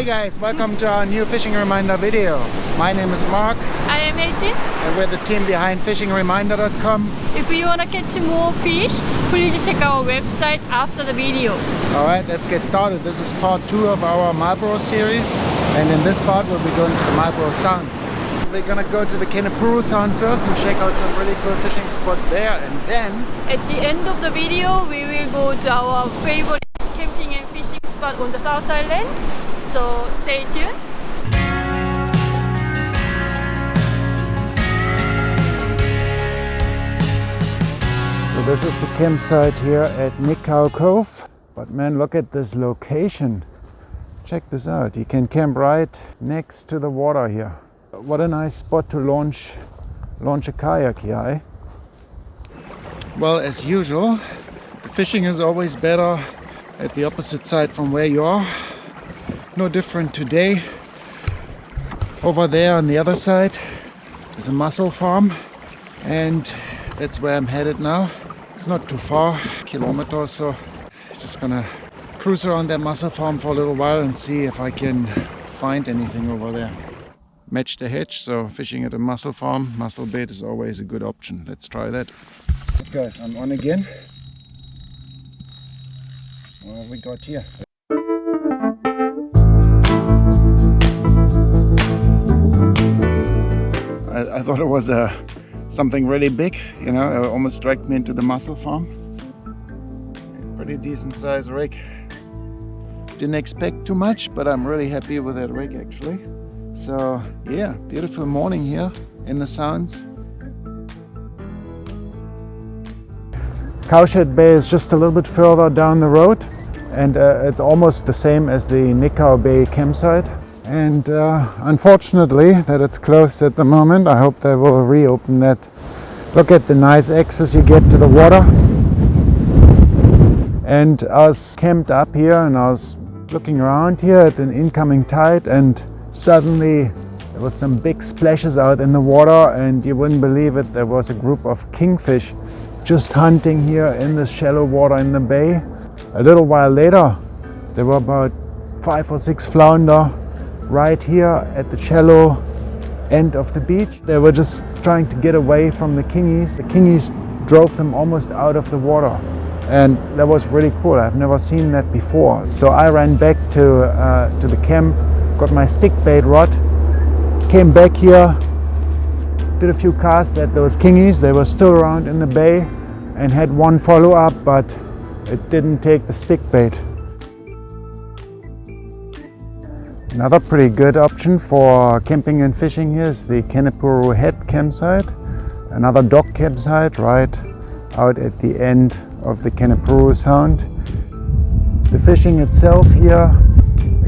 Hey guys, welcome to our new fishing reminder video. My name is Mark. I am Aisin. And we're the team behind fishingreminder.com. If you want to catch more fish, please check our website after the video. Alright, let's get started. This is part 2 of our Marlborough series. And in this part we'll be going to the Marlborough Sounds. We're gonna go to the Kenepuru Sound first and check out some really cool fishing spots there. And then, at the end of the video, we will go to our favorite camping and fishing spot on the South Island. So stay tuned. so this is the campsite here at Nikau Cove. But man, look at this location. Check this out. You can camp right next to the water here. What a nice spot to launch a kayak here, eh? Well, as usual, the fishing is always better at the opposite side from where you are. No different today. Over there on the other side is a mussel farm, and that's where I'm headed now. It's not too far, a kilometer or so. Just gonna cruise around that mussel farm for a little while and see if I can find anything over there. Match the hedge, so fishing at a mussel farm, mussel bait is always a good option. Let's try that. Right, guys, I'm on again. What have we got here? I thought it was something really big, you know, it almost dragged me into the mussel farm. Pretty decent size rig. Didn't expect too much, but I'm really happy with that rig actually. So yeah, beautiful morning here in the Sounds. Cowshed Bay is just a little bit further down the road, and it's almost the same as the Nikau Bay campsite. And unfortunately that it's closed at the moment. I hope they will reopen that. Look at the nice access you get to the water. And I was camped up here and I was looking around here at an incoming tide, and suddenly there was some big splashes out in the water, and you wouldn't believe it, there was a group of kingfish just hunting here in the shallow water in the bay. A little while later there were about 5 or 6 flounder right here at the shallow end of the beach. They were just trying to get away from the kingies. The kingies drove them almost out of the water, and that was really cool. I've never seen that before. So I ran back to the camp, got my stick bait rod, came back here, did a few casts at those kingies. They were still around in the bay, and had one follow-up, but it didn't take the stick bait. Another pretty good option for camping and fishing here is the Canapuru Head campsite. Another dock campsite right out at the end of the Kenepuru Sound. The fishing itself here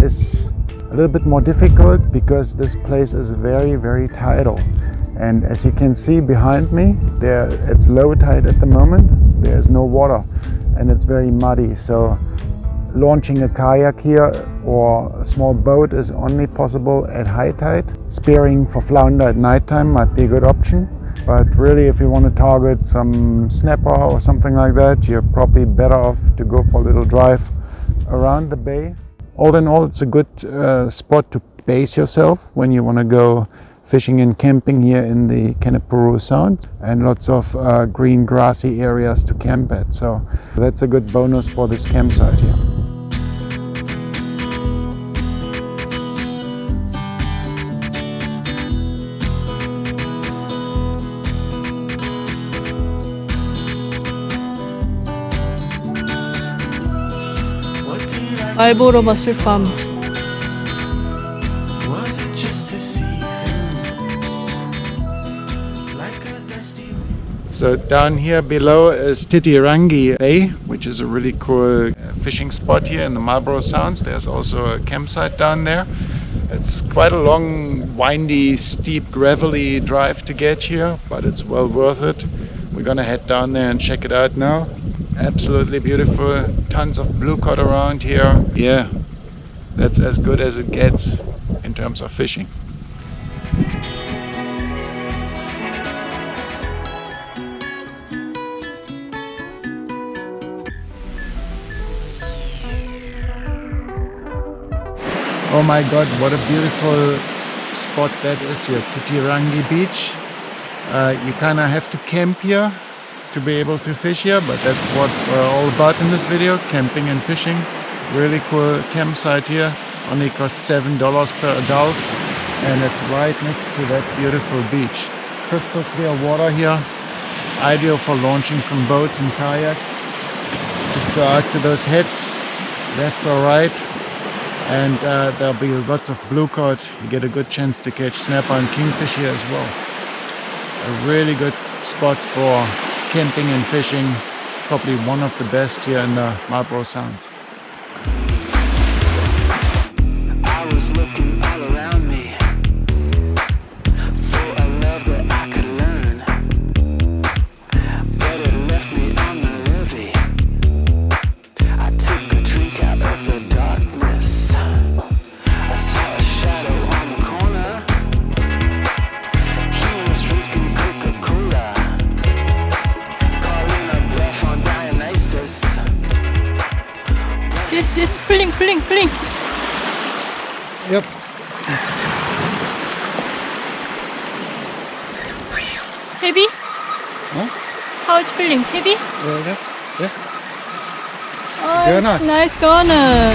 is a little bit more difficult because this place is very, very tidal. And as you can see behind me, it's low tide at the moment. There's no water and it's very muddy. So launching a kayak here or a small boat is only possible at high tide. Spearing for flounder at nighttime might be a good option. But really, if you want to target some snapper or something like that, you're probably better off to go for a little drive around the bay. All in all, it's a good spot to base yourself when you want to go fishing and camping here in the Kenepuru Sound, and lots of green grassy areas to camp at. So that's a good bonus for this campsite here. Marlborough Mussel Farms. So down here below is Titirangi Bay, which is a really cool fishing spot here in the Marlborough Sounds. There's also a campsite down there. It's quite a long, windy, steep, gravelly drive to get here, but it's well worth it. We're gonna head down there and check it out now. Absolutely beautiful, tons of blue cod around here. Yeah, that's as good as it gets in terms of fishing. Oh my god, what a beautiful spot that is here, Titirangi Beach. You kind of have to camp here to be able to fish here, but that's what we're all about in this video, camping and fishing. Really cool campsite here, only costs $7 per adult, and it's right next to that beautiful beach. Crystal clear water here, ideal for launching some boats and kayaks. Just go out to those heads, left or right, and there'll be lots of blue cod. You get a good chance to catch snapper and kingfish here as well. A really good spot for camping and fishing, probably one of the best here in the Marlborough Sounds. I was looking all around me for a love that I could learn, but it left me on the levee. I took a drink out of the darkness. I saw a shadow on the corner. He was drinking Coca-Cola, calling a bluff on Dionysus. Yes, fling. Yep. Heavy? Huh? How it's feeling? Heavy? Yes. Yeah. Oh, Gunner. it's nice corner.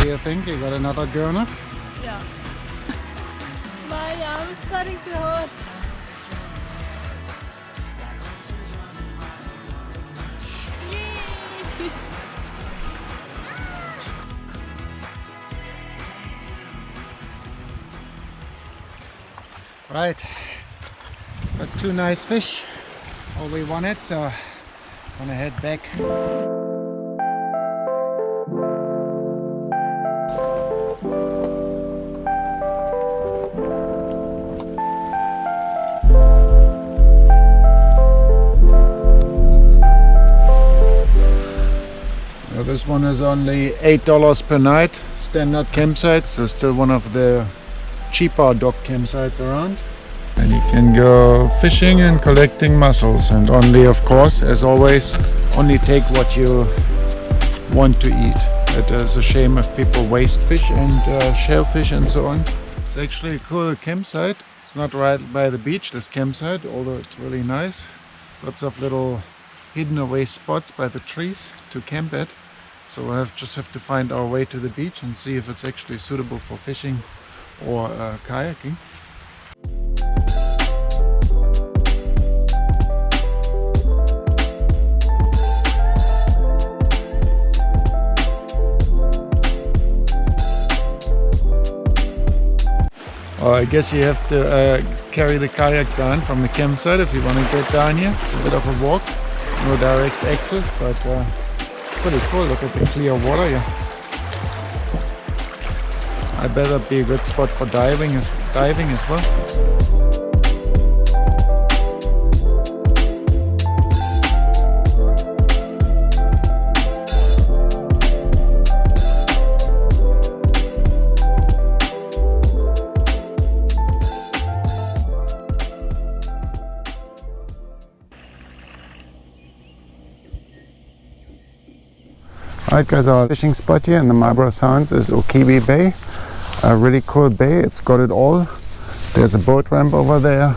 Do you think you got another gurner? Yeah. My arm's starting to hurt. Yay! Right. Got two nice fish. All we wanted, so gonna head back. This one is only $8 per night, standard campsite, so still one of the cheaper dock campsites around. And you can go fishing and collecting mussels, and only, of course, as always, only take what you want to eat. It is a shame if people waste fish and shellfish and so on. It's actually a cool campsite. It's not right by the beach, this campsite, although it's really nice. Lots of little hidden away spots by the trees to camp at. So we'll just have to find our way to the beach and see if it's actually suitable for fishing or kayaking. I guess you have to carry the kayak down from the campsite if you want to get down here. It's a bit of a walk, no direct access, but pretty cool. Look at the clear water here. I bet that'd be a good spot for diving as well. Alright guys, our fishing spot here in the Marlborough Sounds is Okiwi Bay. A really cool bay, it's got it all. There's a boat ramp over there.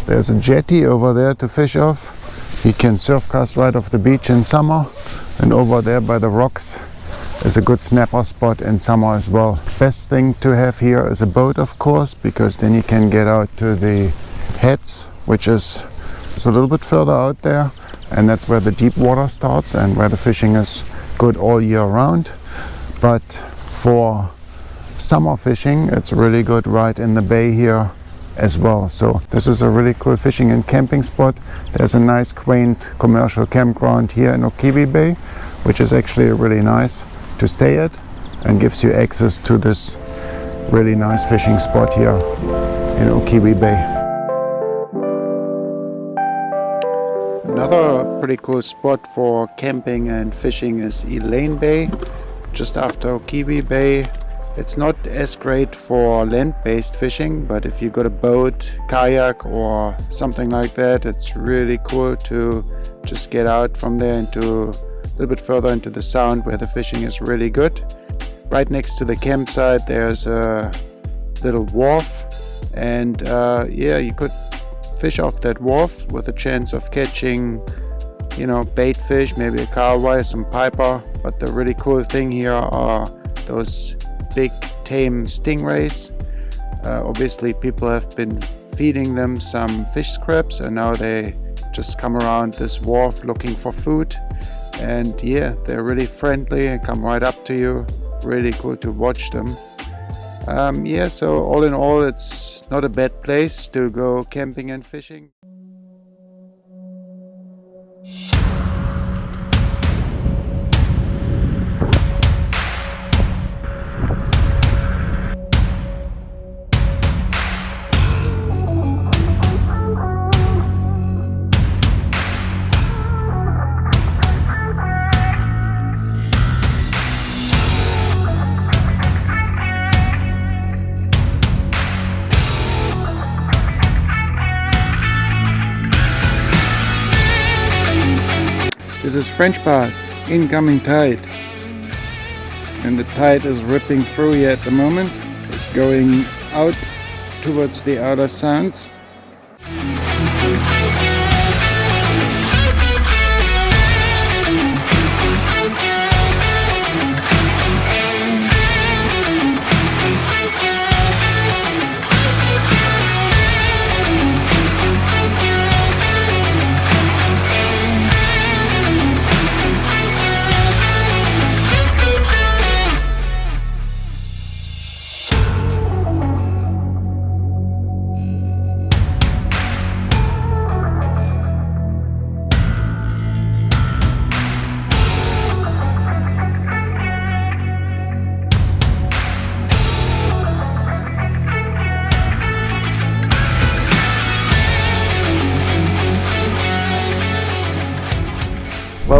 There's a jetty over there to fish off. You can surfcast right off the beach in summer. And over there by the rocks is a good snapper spot in summer as well. Best thing to have here is a boat, of course, because then you can get out to the heads, which is a little bit further out there. And that's where the deep water starts and where the fishing is good all year round. But for summer fishing, it's really good right in the bay here as well. So this is a really cool fishing and camping spot. There's a nice quaint commercial campground here in Okiwi Bay, which is actually really nice to stay at and gives you access to this really nice fishing spot here in Okiwi Bay. Another pretty cool spot for camping and fishing is Elaine Bay. Just after Okiwi Bay It's not as great for land-based fishing, but if you got a boat, kayak or something like that, it's really cool to just get out from there into a little bit further into the sound where the fishing is really good. Right next to the campsite there's a little wharf, and yeah, you could fish off that wharf with a chance of catching, you know, bait fish, maybe a carway, some piper. But the really cool thing here are those big tame stingrays. Obviously people have been feeding them some fish scraps, and now they just come around this wharf looking for food. And yeah, they're really friendly and come right up to you. Really cool to watch them. Yeah, so all in all, it's not a bad place to go camping and fishing. This is French Pass, incoming tide. And the tide is ripping through here at the moment. It's going out towards the outer sounds.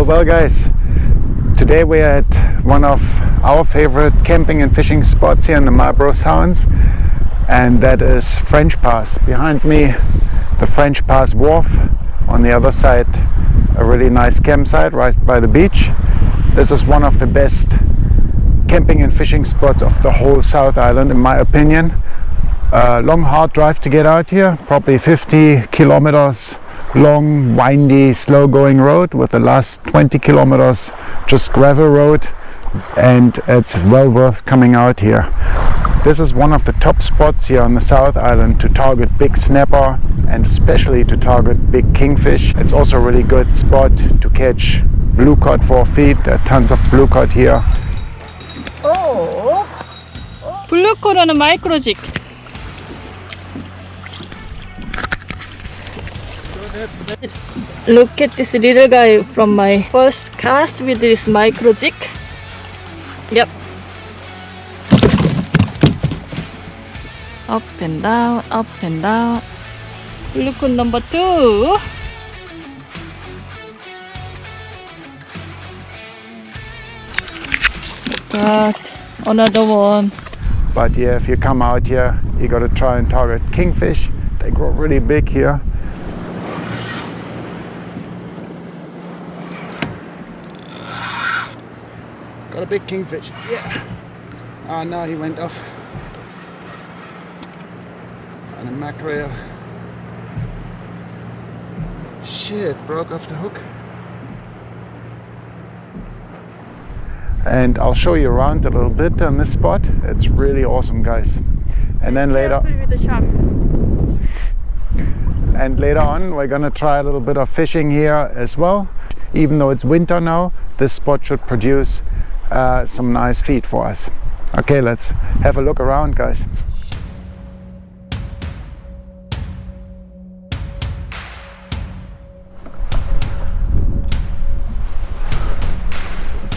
Well guys, today we're at one of our favorite camping and fishing spots here in the Marlborough Sounds, and that is French Pass. Behind me, the French Pass wharf. On the other side, a really nice campsite right by the beach. This is one of the best camping and fishing spots of the whole South Island, in my opinion. Long, hard drive to get out here, probably 50 kilometers long, windy, slow going road, with the last 20 kilometers just gravel road, and it's well worth coming out here. This is one of the top spots here on the South Island to target big snapper, and especially to target big kingfish. It's also a really good spot to catch blue cod for feed. There are tons of blue cod here. Oh, blue cod on a micro jig. Look at this little guy from my first cast with this micro jig. Yep. Up and down, up and down. Blue cod number 2. Got another one. But yeah, if you come out here, you gotta try and target kingfish. They grow really big here. Got a big kingfish, yeah. Oh no, he went off. And a mackerel. Shit, broke off the hook. And I'll show you around a little bit on this spot. It's really awesome, guys. And then later on we're gonna try a little bit of fishing here as well. Even though it's winter now, this spot should produce some nice feed for us. Okay, let's have a look around, guys.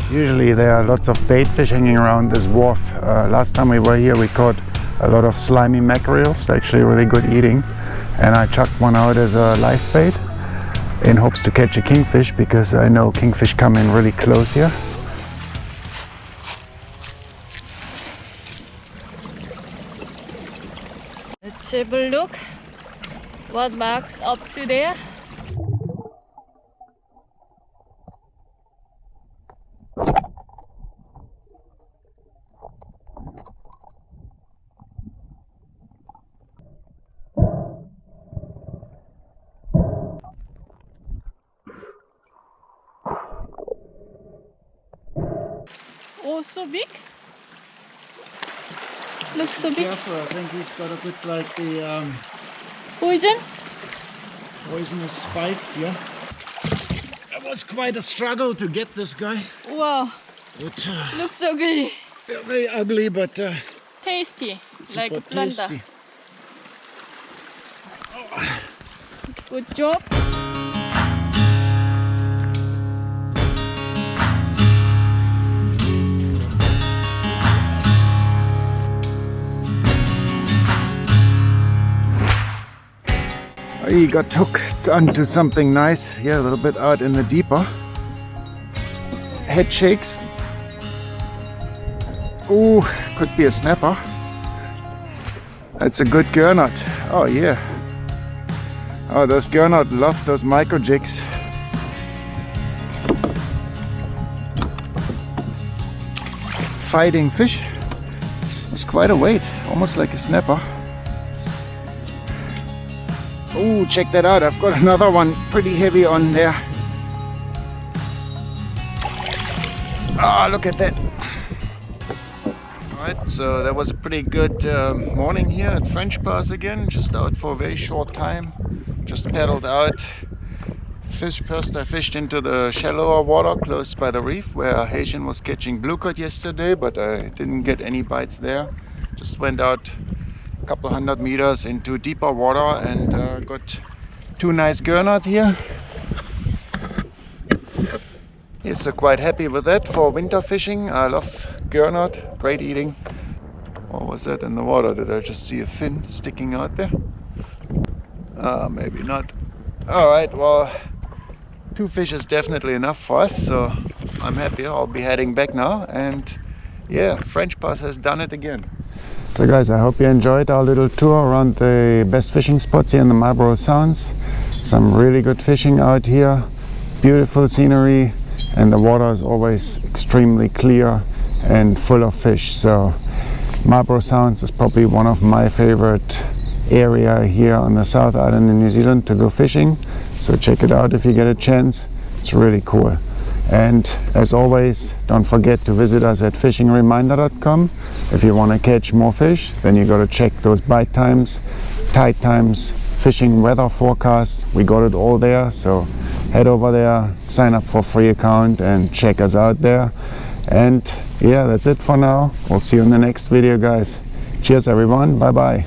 Usually there are lots of bait fish hanging around this wharf. Last time we were here we caught a lot of slimy mackerels, actually really good eating, and I chucked one out as a live bait in hopes to catch a kingfish, because I know kingfish come in really close here. have a look what marks up to there. Oh, so big. Looks so big. Careful, I think he's got a bit like the poisonous spikes, yeah. It was quite a struggle to get this guy. Wow. But, Looks so good. very ugly, but Tasty. Like a super plunder. tasty. Good job. He got hooked onto something nice here, a little bit out in the deeper. Head shakes. Ooh, could be a snapper. That's a good gurnard. Oh yeah. Oh, those gurnard love those micro jigs. Fighting fish. It's quite a weight, almost like a snapper. Oh, check that out. I've got another one pretty heavy on there. Ah, look at that. Alright, so that was a pretty good morning here at French Pass again. Just out for a very short time. Just paddled out. First I fished into the shallower water close by the reef where Haitian was catching bluecot yesterday, but I didn't get any bites there. Just went out a couple 100 meters into deeper water and got two nice gurnard here. Yes, so quite happy with that for winter fishing. I love gurnard, great eating. What was that in the water? Did I just see a fin sticking out there? Maybe not. Alright, well, two fish is definitely enough for us, so I'm happy. I'll be heading back now, and yeah, French Pass has done it again. So guys, I hope you enjoyed our little tour around the best fishing spots here in the Marlborough Sounds. Some really good fishing out here, beautiful scenery, and the water is always extremely clear and full of fish. So Marlborough Sounds is probably one of my favorite area here on the South Island in New Zealand to go fishing. So check it out if you get a chance. It's really cool. And as always, don't forget to visit us at fishingreminder.com. If you want to catch more fish, then you got to check those bite times, tide times, fishing weather forecasts. We got it all there. So head over there, sign up for a free account and check us out there. And yeah, that's it for now. We'll see you in the next video, guys. Cheers everyone. Bye bye.